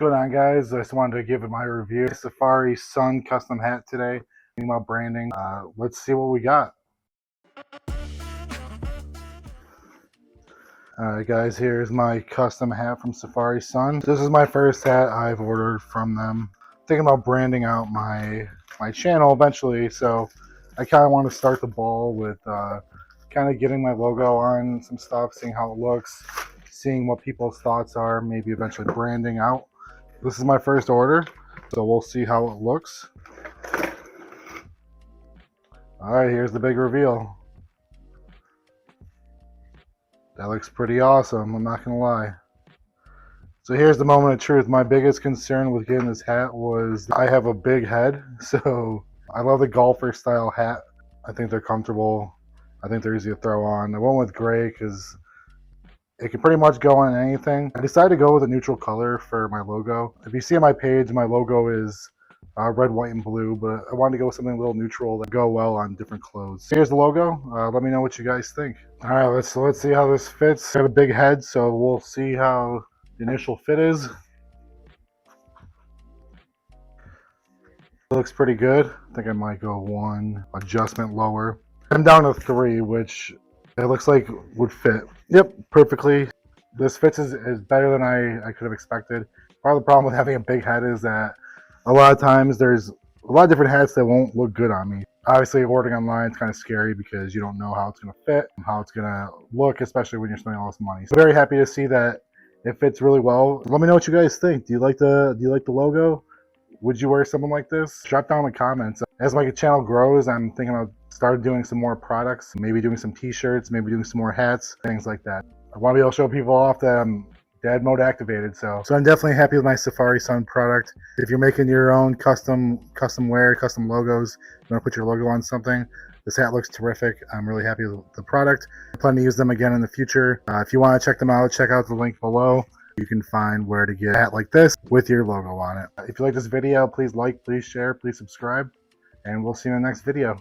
going on, guys? I just wanted to give it my review. Safari Sun custom hat today. Thinking about branding. Let's see what we got. Alright guys, here's my custom hat from Safari Sun. This is my first hat I've ordered from them. Thinking about branding out my channel eventually, so I kind of want to start the ball with kind of getting my logo on some stuff, seeing how it looks, seeing what people's thoughts are, maybe eventually branding out. This is my first order, so we'll see how it looks. Alright, here's the big reveal. That looks pretty awesome, I'm not gonna lie. So here's the moment of truth. My biggest concern with getting this hat was I have a big head, so I love the golfer style hat. I think they're comfortable. I think they're easy to throw on. I went with gray because it can pretty much go on anything. I decided to go with a neutral color for my logo. If you see on my page, my logo is red, white, and blue, but I wanted to go with something a little neutral that go well on different clothes. Here's the logo. Let me know what you guys think. All right, let's see how this fits. I got a big head, so we'll see how the initial fit is. It looks pretty good. I think I might go one adjustment lower. I'm down to 3, which it looks like would fit. Yep, perfectly. This fits is better than I could have expected. Part of the problem with having a big head is that a lot of times there's a lot of different hats that won't look good on me. Obviously, ordering online is kind of scary because you don't know how it's going to fit, how it's going to look, especially when you're spending all this money. So very happy to see that it fits really well. Let me know what you guys think. Do you like the logo? Would you wear something like this? Drop down in the comments. As my channel grows, I'm thinking about starting doing some more products, maybe doing some t-shirts, maybe doing some more hats, things like that. I want to be able to show people off that I'm dad mode activated, so I'm definitely happy with my Safari Sun product. If you're making your own custom wear, custom logos, you want to put your logo on something, this hat looks terrific. I'm really happy with the product. I plan to use them again in the future. If you want to check them out, check out the link below. You can find where to get a hat like this with your logo on it. If you like this video, please like, please share, please subscribe, and we'll see you in the next video.